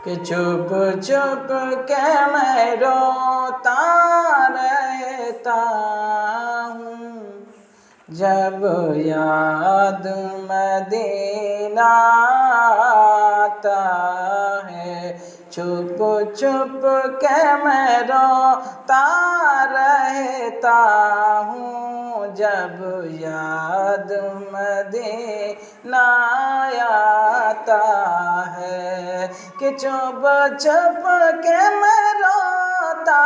کہ چپ چپ کے میں روتا رہتا ہوں جب یاد مدینہ آتا ہے، چھپ چھپ کے میں روتا رہتا ہوں جب یاد مدینہ آتا ہے، کہ چھپ چھپ کے میں روتا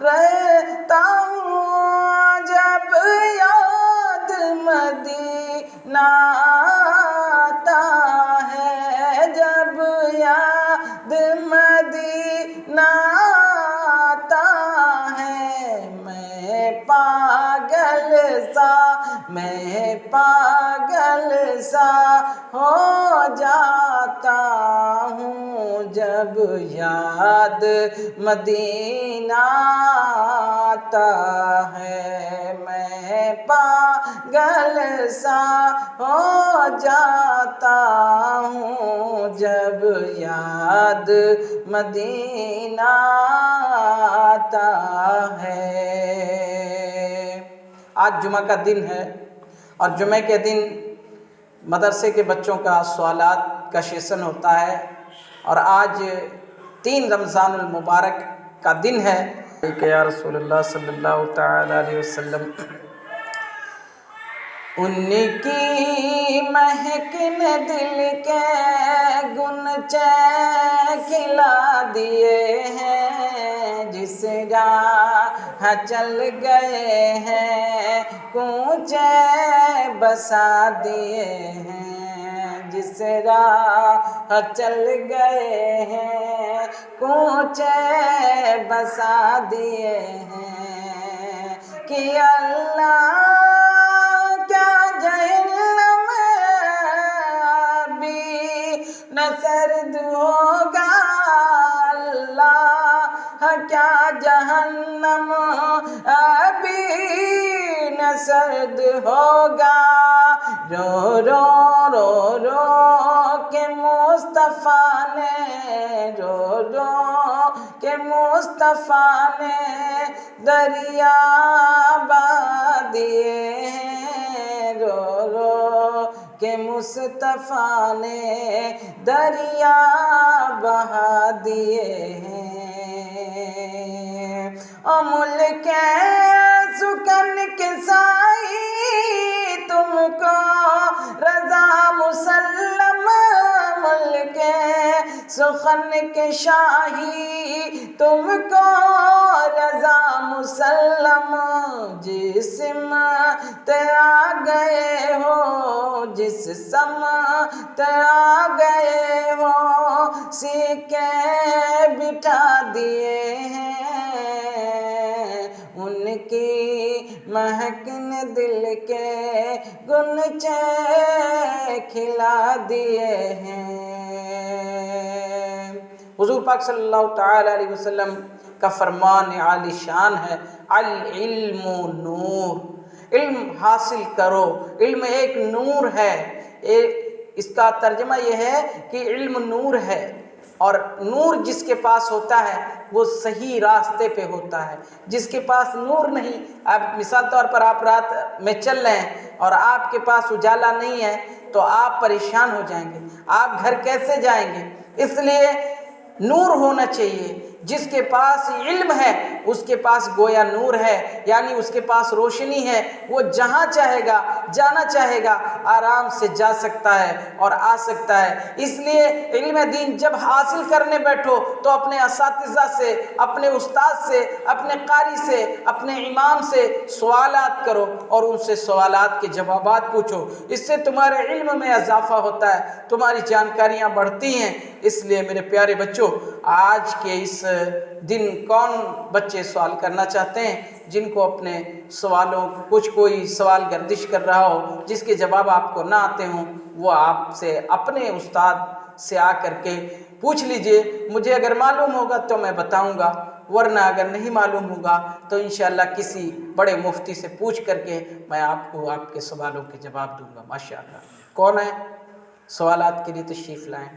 رہتا ہوں جب یاد مدینہ آتا ہے، جب یاد مدینہ آتا ہے، میں پاگل سا ہو جاتا ہوں جب یاد مدینہ آتا ہے، میں پاگل سا ہو جاتا ہوں جب یاد مدینہ آتا ہے۔ آج جمعہ کا دن ہے اور جمعہ کے دن مدرسے کے بچوں کا سوالات کا سیشن ہوتا ہے، اور آج 3 رمضان المبارک کا دن ہے کہ یا رسول اللہ صلی اللہ تعالی علیہ وسلم، ان کی مہک نے دل کے گنچے کھلا دیے ہیں، جس راہ چل گئے ہیں کوچے بسا دیے ہیں، جس راہ چل گئے ہیں کوچے بسا دیے ہیں، کہ اللہ سرد ہوگا، اللہ کیا جہنم ابھی نہ سرد ہوگا، رو رو رو رو کہ مصطفیٰ نے، رو رو کہ مصطفیٰ نے دریا بہا دیے ہیں، رو رو کہ مصطفیٰ نے دریا بہا دیے ہیں، او ملک سکن کے سائی تم کو رضا مسلم، ملک سخن کے شاہی تم کو رضا مسلم، جس سمت آ گئے ہو، جس سمت آ گئے ہو سیکے بٹھا دیے ہیں، ان کی مہک نے دل کے گنچے کھلا دیے ہیں۔ حضور پاک صلی اللہ تعالی علیہ وسلم کا فرمان عالی شان ہے، العلم نور، علم حاصل کرو، علم ایک نور ہے۔ اس کا ترجمہ یہ ہے کہ علم نور ہے، اور نور جس کے پاس ہوتا ہے وہ صحیح راستے پہ ہوتا ہے، جس کے پاس نور نہیں، اب مثال طور پر آپ رات میں چل رہے ہیں اور آپ کے پاس اجالا نہیں ہے تو آپ پریشان ہو جائیں گے، آپ گھر کیسے جائیں گے؟ اس لیے نور ہونا چاہیے۔ جس کے پاس علم ہے اس کے پاس گویا نور ہے، یعنی اس کے پاس روشنی ہے، وہ جہاں چاہے گا جانا چاہے گا آرام سے جا سکتا ہے اور آ سکتا ہے۔ اس لیے علم دین جب حاصل کرنے بیٹھو تو اپنے اساتذہ سے، اپنے استاد سے، اپنے قاری سے، اپنے امام سے سوالات کرو اور ان سے سوالات کے جوابات پوچھو، اس سے تمہارے علم میں اضافہ ہوتا ہے، تمہاری جانکاریاں بڑھتی ہیں۔ اس لیے میرے پیارے بچوں، آج کے اس دن کون بچے سوال کرنا چاہتے ہیں جن کو اپنے سوالوں کوئی سوال گردش کر رہا ہو جس کے جواب آپ کو نہ آتے ہوں، وہ آپ سے اپنے استاد سے آ کر کے پوچھ لیجئے۔ مجھے اگر معلوم ہوگا تو میں بتاؤں گا، ورنہ اگر نہیں معلوم ہوگا تو انشاءاللہ کسی بڑے مفتی سے پوچھ کر کے میں آپ کو آپ کے سوالوں کے جواب دوں گا۔ ماشاءاللہ کون ہے؟ سوالات کے لیے تشریف لائیں۔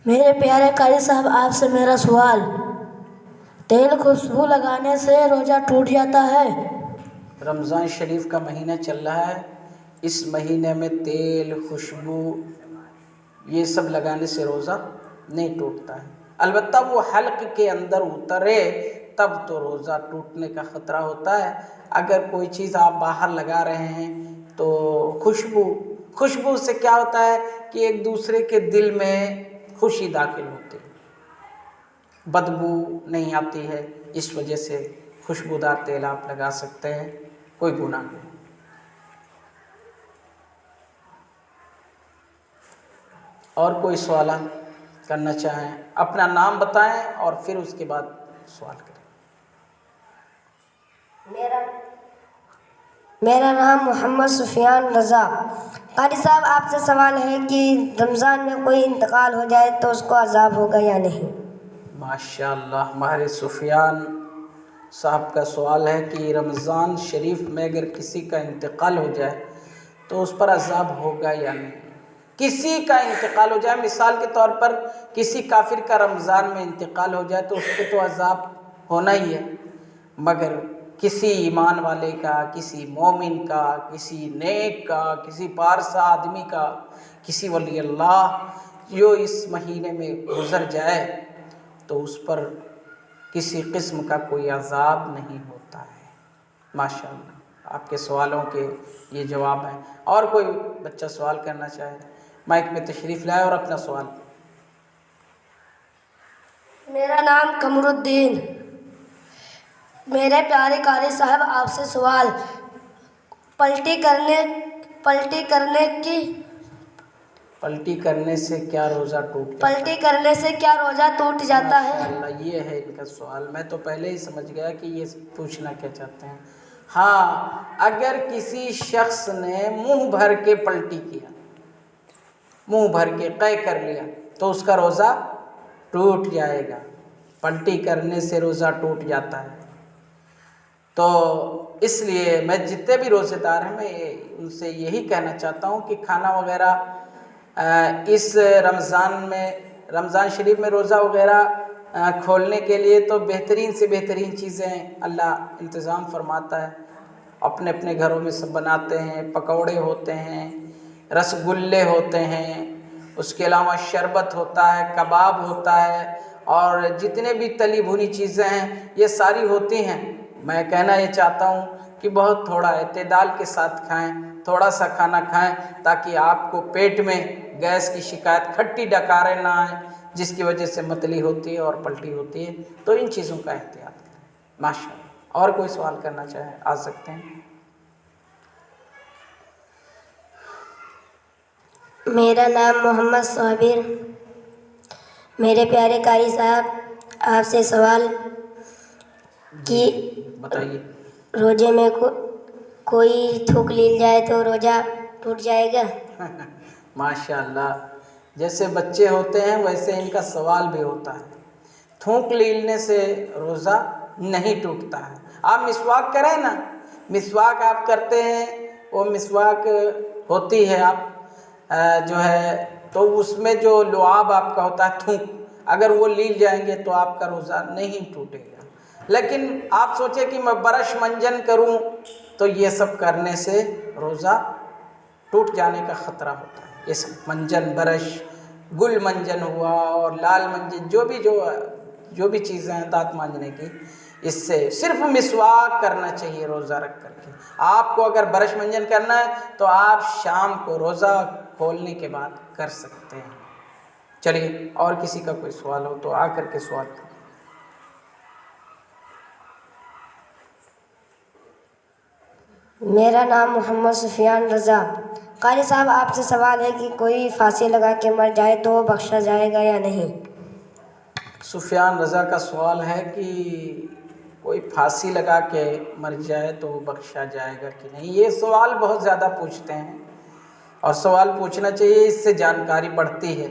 میرے پیارے قاری صاحب، آپ سے میرا سوال، تیل خوشبو لگانے سے روزہ ٹوٹ جاتا ہے؟ رمضان شریف کا مہینہ چل رہا ہے، اس مہینے میں تیل، خوشبو یہ سب لگانے سے روزہ نہیں ٹوٹتا ہے، البتہ وہ حلق کے اندر اترے تب تو روزہ ٹوٹنے کا خطرہ ہوتا ہے۔ اگر کوئی چیز آپ باہر لگا رہے ہیں تو خوشبو سے کیا ہوتا ہے کہ ایک دوسرے کے دل میں خوشی داخل ہوتی ہے، بدبو نہیں آتی ہے، اس وجہ سے خوشبودار تیل آپ لگا سکتے ہیں، کوئی گناہ نہیں۔ اور کوئی سوالات کرنا چاہیں اپنا نام بتائیں اور پھر اس کے بعد سوال کریں۔ میرا نام محمد سفیان رضا۔ قاری صاحب، آپ سے سوال ہے کہ رمضان میں کوئی انتقال ہو جائے تو اس کو عذاب ہوگا یا نہیں؟ ماشاء اللہ، ہمارے سفیان صاحب کا سوال ہے کہ رمضان شریف میں اگر کسی کا انتقال ہو جائے تو اس پر عذاب ہوگا یا نہیں؟ کسی کا انتقال ہو جائے، مثال کے طور پر کسی کافر کا رمضان میں انتقال ہو جائے تو اس کو تو عذاب ہونا ہی ہے، مگر کسی ایمان والے کا، کسی مومن کا، کسی نیک کا، کسی پارسا آدمی کا، کسی ولی اللہ جو اس مہینے میں گزر جائے تو اس پر کسی قسم کا کوئی عذاب نہیں ہوتا ہے۔ ماشاء اللہ، آپ کے سوالوں کے یہ جواب ہیں۔ اور کوئی بچہ سوال کرنا چاہے مائک میں تشریف لائے اور اپنا سوال۔ میرا نام قمر الدین۔ میرے پیارے قاری صاحب، آپ سے سوال، پلٹی کرنے سے کیا روزہ ٹوٹ جاتا ہے؟ پلٹی کرنے سے کیا روزہ ٹوٹ جاتا ہے؟ ماشاءاللہ، یہ ہے ان کا سوال۔ میں تو پہلے ہی سمجھ گیا کہ یہ پوچھنا کیا چاہتے ہیں۔ ہاں، اگر کسی شخص نے منہ بھر کے پلٹی کیا، منہ بھر کے قے کر لیا تو اس کا روزہ ٹوٹ جائے گا۔ پلٹی کرنے سے روزہ ٹوٹ جاتا ہے۔ تو اس لیے میں جتنے بھی روزے دار ہیں میں ان سے یہی کہنا چاہتا ہوں کہ کھانا وغیرہ اس رمضان شریف میں روزہ وغیرہ کھولنے کے لیے تو بہترین سے بہترین چیزیں اللہ انتظام فرماتا ہے، اپنے اپنے گھروں میں سب بناتے ہیں، پکوڑے ہوتے ہیں، رس گلے ہوتے ہیں، اس کے علاوہ شربت ہوتا ہے، کباب ہوتا ہے، اور جتنے بھی تلی بھنی چیزیں ہیں یہ ساری ہوتی ہیں۔ میں کہنا یہ چاہتا ہوں کہ بہت تھوڑا اعتدال کے ساتھ کھائیں، تھوڑا سا کھانا کھائیں تاکہ آپ کو پیٹ میں گیس کی شکایت، کھٹی ڈکاریں نہ آئیں جس کی وجہ سے متلی ہوتی ہے اور پلٹی ہوتی ہے۔ تو ان چیزوں کا احتیاط کریں۔ ماشاء اللہ، اور کوئی سوال کرنا چاہیں آ سکتے ہیں۔ میرا نام محمد صابر۔ میرے پیارے قاری صاحب، آپ سے سوال کہ بتائیے۔ روزے میں کوئی تھوک لیل جائے تو روزہ ٹوٹ جائے گا؟ ماشاء اللہ، جیسے بچے ہوتے ہیں ویسے ان کا سوال بھی ہوتا ہے۔ تھوک لیلنے سے روزہ نہیں ٹوٹتا ہے۔ آپ مسواک کریں نا، مسواک آپ کرتے ہیں، وہ مسواک ہوتی ہے آپ جو ہے تو اس میں جو لعاب آپ کا ہوتا ہے تھوک، اگر وہ لیل جائیں گے تو آپ کا روزہ نہیں ٹوٹے گا۔ لیکن آپ سوچیں کہ میں برش منجن کروں تو یہ سب کرنے سے روزہ ٹوٹ جانے کا خطرہ ہوتا ہے۔ یہ سب منجن، برش، گل منجن ہوا اور لال منجن، جو بھی چیزیں ہیں دانت مانجنے کی، اس سے صرف مسواک کرنا چاہیے روزہ رکھ کر کے۔ آپ کو اگر برش منجن کرنا ہے تو آپ شام کو روزہ کھولنے کے بعد کر سکتے ہیں۔ چلیے، اور کسی کا کوئی سوال ہو تو آ کر کے سوال کریں۔ میرا نام محمد سفیان رضا۔ قاری صاحب، آپ سے سوال ہے کہ کوئی پھانسی لگا کے مر جائے تو وہ بخشا جائے گا یا نہیں؟ سفیان رضا کا سوال ہے کہ کوئی پھانسی لگا کے مر جائے تو وہ بخشا جائے گا کہ نہیں۔ یہ سوال بہت زیادہ پوچھتے ہیں اور سوال پوچھنا چاہیے، اس سے جانکاری بڑھتی ہے۔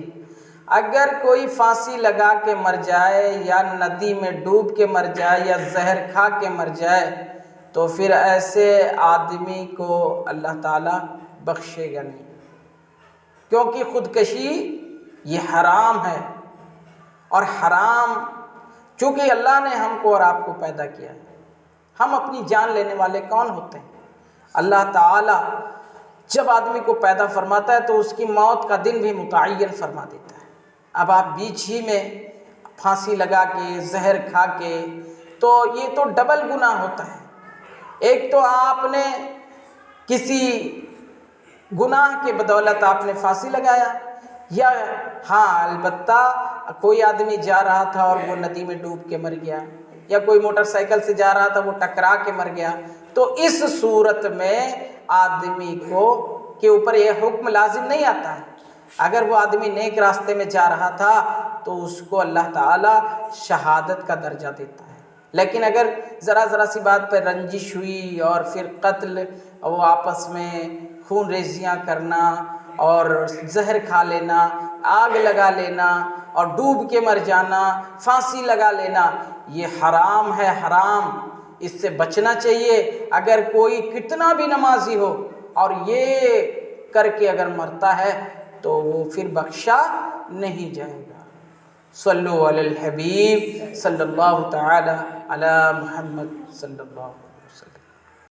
اگر کوئی پھانسی لگا کے مر جائے یا ندی میں ڈوب کے مر جائے یا زہر کھا کے مر جائے تو پھر ایسے آدمی کو اللہ تعالیٰ بخشے گا نہیں، کیونکہ خودکشی یہ حرام ہے۔ اور حرام، چونکہ اللہ نے ہم کو اور آپ کو پیدا کیا ہے، ہم اپنی جان لینے والے کون ہوتے ہیں؟ اللہ تعالیٰ جب آدمی کو پیدا فرماتا ہے تو اس کی موت کا دن بھی متعین فرما دیتا ہے۔ اب آپ بیچ ہی میں پھانسی لگا کے، زہر کھا کے، تو یہ تو ڈبل گناہ ہوتا ہے۔ ایک تو آپ نے کسی گناہ کے بدولت آپ نے پھانسی لگایا، یا ہاں البتہ کوئی آدمی جا رہا تھا اور وہ ندی میں ڈوب کے مر گیا، یا کوئی موٹر سائیکل سے جا رہا تھا وہ ٹکرا کے مر گیا، تو اس صورت میں آدمی کو کے اوپر یہ حکم لازم نہیں آتا ہے۔ اگر وہ آدمی نیک راستے میں جا رہا تھا تو اس کو اللہ تعالیٰ شہادت کا درجہ دیتا ہے، لیکن اگر ذرا سی بات پہ رنجش ہوئی اور پھر قتل، وہ آپس میں خون ریزیاں کرنا اور زہر کھا لینا، آگ لگا لینا اور ڈوب کے مر جانا، پھانسی لگا لینا، یہ حرام ہے، حرام، اس سے بچنا چاہیے۔ اگر کوئی کتنا بھی نمازی ہو اور یہ کر کے اگر مرتا ہے تو وہ پھر بخشا نہیں جائے گا۔ صلو علی الحبیب صلی اللہ تعالی علی محمد صلی اللہ